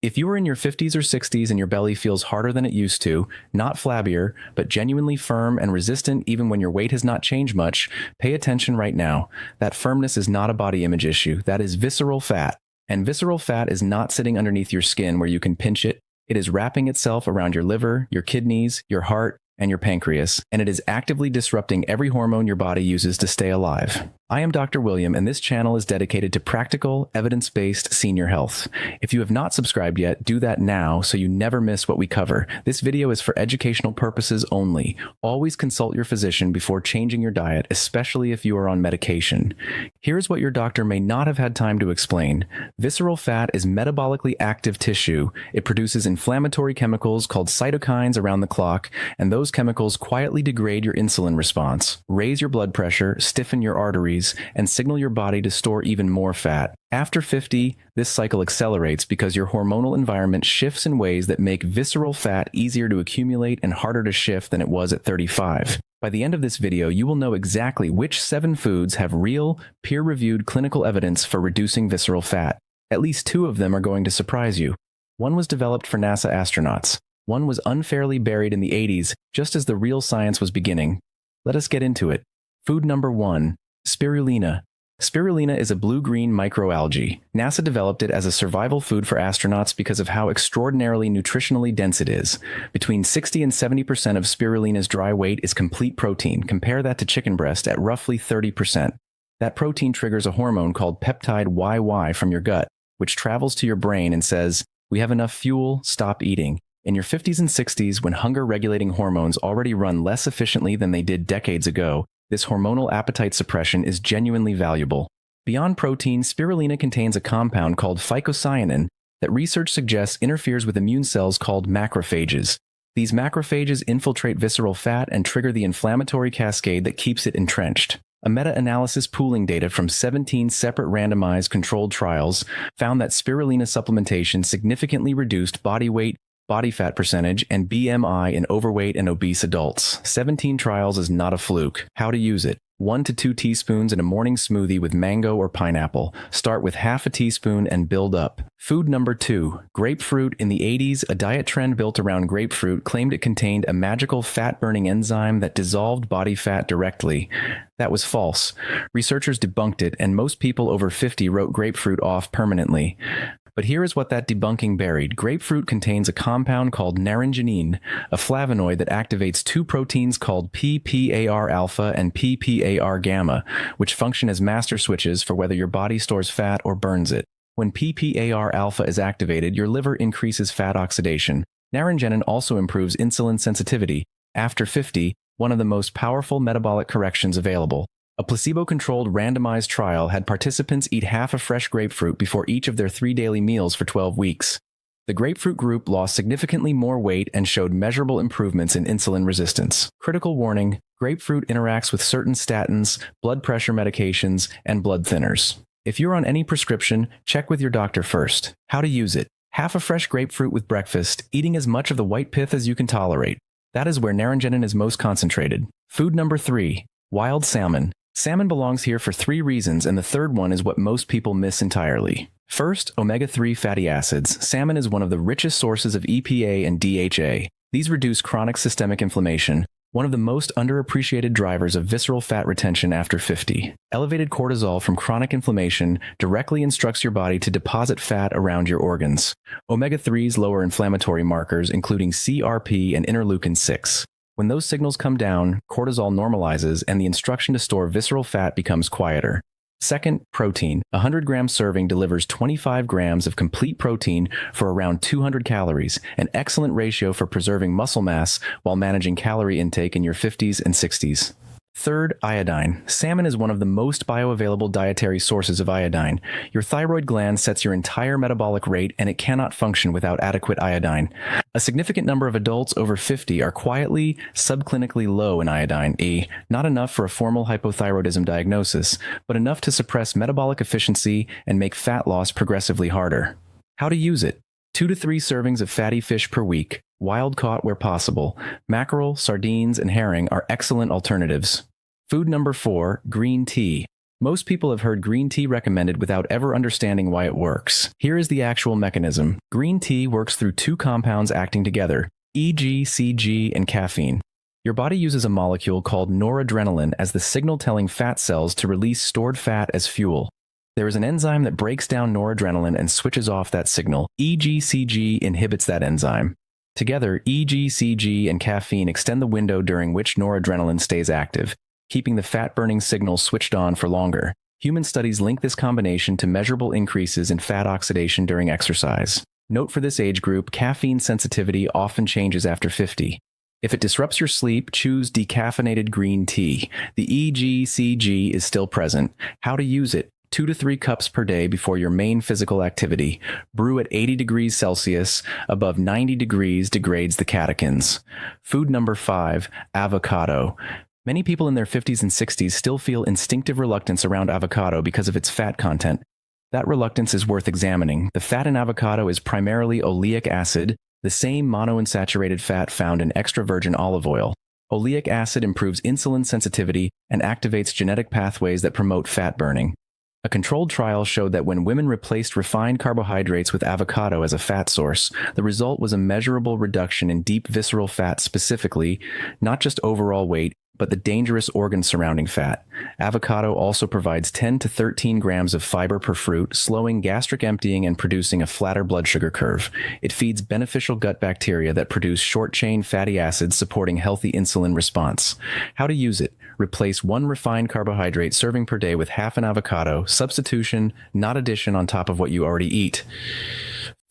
If you are in your 50s or 60s and your belly feels harder than it used to, not flabbier, but genuinely firm and resistant even when your weight has not changed much, pay attention right now. That firmness is not a body image issue. That is visceral fat. And visceral fat is not sitting underneath your skin where you can pinch it. It is wrapping itself around your liver, your kidneys, your heart, and your pancreas, and it is actively disrupting every hormone your body uses to stay alive. I am Dr. William, and this channel is dedicated to practical, evidence-based senior health. If you have not subscribed yet, do that now so you never miss what we cover. This video is for educational purposes only. Always consult your physician before changing your diet, especially if you are on medication. Here's what your doctor may not have had time to explain. Visceral fat is metabolically active tissue. It produces inflammatory chemicals called cytokines around the clock, and those chemicals quietly degrade your insulin response, raise your blood pressure, stiffen your arteries, and signal your body to store even more fat. After 50, this cycle accelerates because your hormonal environment shifts in ways that make visceral fat easier to accumulate and harder to shift than it was at 35. By the end of this video, you will know exactly which 7 foods have real, peer-reviewed clinical evidence for reducing visceral fat. At least 2 of them are going to surprise you. One was developed for NASA astronauts. One was unfairly buried in the 80s, just as the real science was beginning. Let us get into it. Food number 1. Spirulina. Spirulina is a blue-green microalgae. NASA developed it as a survival food for astronauts because of how extraordinarily nutritionally dense it is. Between 60 and 70% of spirulina's dry weight is complete protein. Compare that to chicken breast at roughly 30%. That protein triggers a hormone called peptide YY from your gut, which travels to your brain and says, "We have enough fuel, stop eating." In your 50s and 60s, when hunger-regulating hormones already run less efficiently than they did decades ago, this hormonal appetite suppression is genuinely valuable. Beyond protein, spirulina contains a compound called phycocyanin that research suggests interferes with immune cells called macrophages. These macrophages infiltrate visceral fat and trigger the inflammatory cascade that keeps it entrenched. A meta-analysis pooling data from 17 separate randomized controlled trials found that spirulina supplementation significantly reduced body weight, body fat percentage, and BMI in overweight and obese adults. 17 trials is not a fluke. How to use it. 1 to 2 teaspoons in a morning smoothie with mango or pineapple. Start with half a teaspoon and build up. Food number 2. Grapefruit. In the 80s, a diet trend built around grapefruit claimed it contained a magical fat-burning enzyme that dissolved body fat directly. That was false. Researchers debunked it, and most people over 50 wrote grapefruit off permanently. But here is what that debunking buried. Grapefruit contains a compound called naringenin, a flavonoid that activates 2 proteins called PPAR-alpha and PPAR-gamma, which function as master switches for whether your body stores fat or burns it. When PPAR-alpha is activated, your liver increases fat oxidation. Naringenin also improves insulin sensitivity. After 50, one of the most powerful metabolic corrections available. A placebo-controlled randomized trial had participants eat half a fresh grapefruit before each of their 3 daily meals for 12 weeks. The grapefruit group lost significantly more weight and showed measurable improvements in insulin resistance. Critical warning: grapefruit interacts with certain statins, blood pressure medications, and blood thinners. If you're on any prescription, check with your doctor first. How to use it. Half a fresh grapefruit with breakfast, eating as much of the white pith as you can tolerate. That is where naringenin is most concentrated. Food number 3. Wild salmon. Salmon belongs here for 3 reasons, and the third one is what most people miss entirely. First, omega-3 fatty acids. Salmon is one of the richest sources of EPA and DHA. These reduce chronic systemic inflammation, one of the most underappreciated drivers of visceral fat retention after 50. Elevated cortisol from chronic inflammation directly instructs your body to deposit fat around your organs. Omega-3s lower inflammatory markers, including CRP and interleukin-6. When those signals come down, cortisol normalizes and the instruction to store visceral fat becomes quieter. Second, protein. A 100-gram serving delivers 25 grams of complete protein for around 200 calories, an excellent ratio for preserving muscle mass while managing calorie intake in your 50s and 60s. Third, iodine. Salmon is one of the most bioavailable dietary sources of iodine. Your thyroid gland sets your entire metabolic rate, and it cannot function without adequate iodine. A significant number of adults over 50 are quietly, subclinically low in iodine E, not enough for a formal hypothyroidism diagnosis, but enough to suppress metabolic efficiency and make fat loss progressively harder. How to use it. 2 to 3 servings of fatty fish per week, wild caught where possible. Mackerel, sardines, and herring are excellent alternatives. Food number 4, green tea. Most people have heard green tea recommended without ever understanding why it works. Here is the actual mechanism. Green tea works through two compounds acting together, EGCG and caffeine. Your body uses a molecule called noradrenaline as the signal-telling fat cells to release stored fat as fuel. There is an enzyme that breaks down noradrenaline and switches off that signal. EGCG inhibits that enzyme. Together, EGCG and caffeine extend the window during which noradrenaline stays active, keeping the fat-burning signal switched on for longer. Human studies link this combination to measurable increases in fat oxidation during exercise. Note for this age group, caffeine sensitivity often changes after 50. If it disrupts your sleep, choose decaffeinated green tea. The EGCG is still present. How to use it? 2 to 3 cups per day before your main physical activity. Brew at 80 degrees Celsius. Above 90 degrees degrades the catechins. Food number 5, avocado. Many people in their 50s and 60s still feel instinctive reluctance around avocado because of its fat content. That reluctance is worth examining. The fat in avocado is primarily oleic acid, the same monounsaturated fat found in extra virgin olive oil. Oleic acid improves insulin sensitivity and activates genetic pathways that promote fat burning. A controlled trial showed that when women replaced refined carbohydrates with avocado as a fat source, the result was a measurable reduction in deep visceral fat specifically, not just overall weight, but the dangerous organs surrounding fat. Avocado also provides 10 to 13 grams of fiber per fruit, slowing gastric emptying and producing a flatter blood sugar curve. It feeds beneficial gut bacteria that produce short-chain fatty acids supporting healthy insulin response. How to use it? Replace 1 refined carbohydrate serving per day with half an avocado, substitution, not addition on top of what you already eat.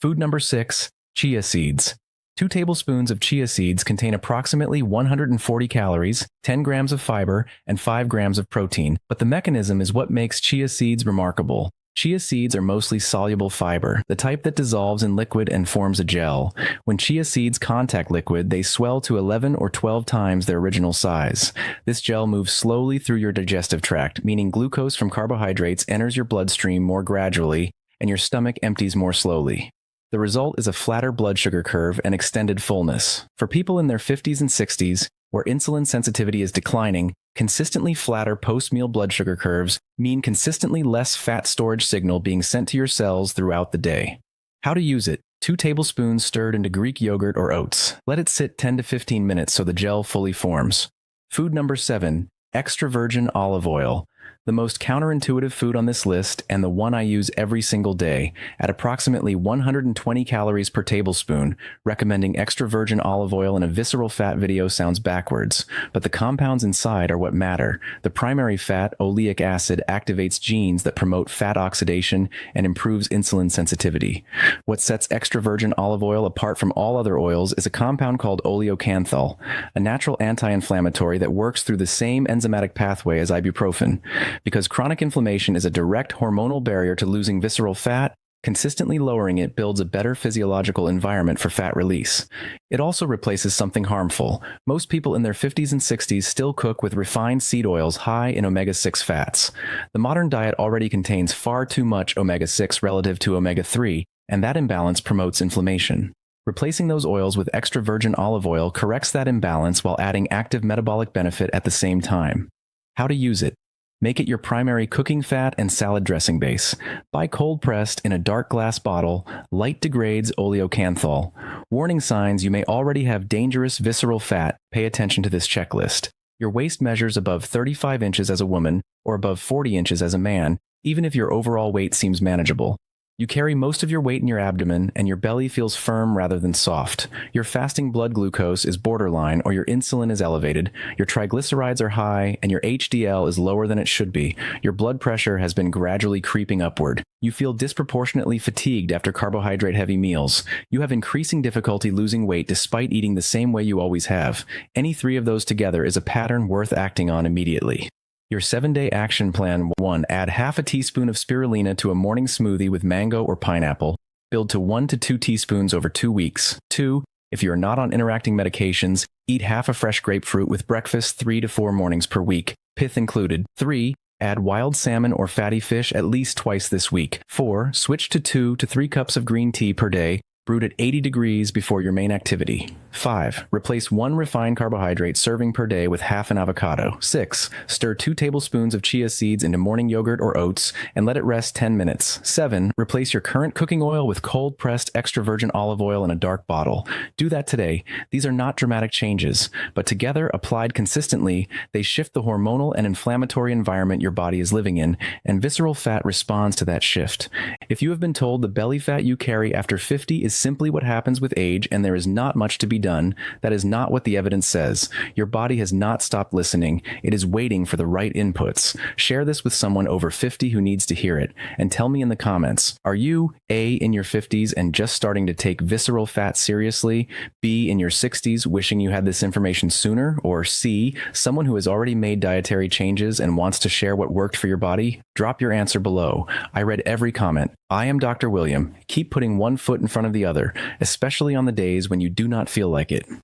Food number 6, chia seeds. 2 tablespoons of chia seeds contain approximately 140 calories, 10 grams of fiber, and 5 grams of protein, but the mechanism is what makes chia seeds remarkable. Chia seeds are mostly soluble fiber, the type that dissolves in liquid and forms a gel. When chia seeds contact liquid, they swell to 11 or 12 times their original size. This gel moves slowly through your digestive tract, meaning glucose from carbohydrates enters your bloodstream more gradually, and your stomach empties more slowly. The result is a flatter blood sugar curve and extended fullness. For people in their 50s and 60s, where insulin sensitivity is declining, consistently flatter post-meal blood sugar curves mean consistently less fat storage signal being sent to your cells throughout the day. How to use it? 2 tablespoons stirred into Greek yogurt or oats. Let it sit 10 to 15 minutes so the gel fully forms. Food number 7, extra virgin olive oil. The most counterintuitive food on this list, and the one I use every single day, at approximately 120 calories per tablespoon. Recommending extra virgin olive oil in a visceral fat video sounds backwards, but the compounds inside are what matter. The primary fat, oleic acid, activates genes that promote fat oxidation and improves insulin sensitivity. What sets extra virgin olive oil apart from all other oils is a compound called oleocanthal, a natural anti-inflammatory that works through the same enzymatic pathway as ibuprofen. Because chronic inflammation is a direct hormonal barrier to losing visceral fat, consistently lowering it builds a better physiological environment for fat release. It also replaces something harmful. Most people in their 50s and 60s still cook with refined seed oils high in omega-6 fats. The modern diet already contains far too much omega-6 relative to omega-3, and that imbalance promotes inflammation. Replacing those oils with extra virgin olive oil corrects that imbalance while adding active metabolic benefit at the same time. How to use it? Make it your primary cooking fat and salad dressing base. Buy cold pressed in a dark glass bottle, light degrades oleocanthal. Warning signs: you may already have dangerous visceral fat. Pay attention to this checklist. Your waist measures above 35 inches as a woman or above 40 inches as a man, even if your overall weight seems manageable. You carry most of your weight in your abdomen, and your belly feels firm rather than soft. Your fasting blood glucose is borderline, or your insulin is elevated. Your triglycerides are high, and your HDL is lower than it should be. Your blood pressure has been gradually creeping upward. You feel disproportionately fatigued after carbohydrate-heavy meals. You have increasing difficulty losing weight despite eating the same way you always have. Any 3 of those together is a pattern worth acting on immediately. Your 7-day action plan: 1. Add half a teaspoon of spirulina to a morning smoothie with mango or pineapple. Build to 1 to 2 teaspoons over 2 weeks. 2. If you are not on interacting medications, eat half a fresh grapefruit with breakfast 3 to 4 mornings per week, pith included. 3. Add wild salmon or fatty fish at least twice this week. 4. Switch to 2 to 3 cups of green tea per day. brewed at 80 degrees before your main activity. 5. Replace one refined carbohydrate serving per day with half an avocado. 6. Stir 2 tablespoons of chia seeds into morning yogurt or oats and let it rest 10 minutes. 7. Replace your current cooking oil with cold-pressed extra virgin olive oil in a dark bottle. Do that today. These are not dramatic changes, but together, applied consistently, they shift the hormonal and inflammatory environment your body is living in, and visceral fat responds to that shift. If you have been told the belly fat you carry after 50 is simply what happens with age and there is not much to be done, that is not what the evidence says. Your body has not stopped listening. It is waiting for the right inputs. Share this with someone over 50 who needs to hear it, and tell me in the comments, are you A, in your 50s and just starting to take visceral fat seriously, B, in your 60s wishing you had this information sooner, or C, someone who has already made dietary changes and wants to share what worked for your body? Drop your answer below. I read every comment. I am Dr. William. Keep putting one foot in front of the other, especially on the days when you do not feel like it.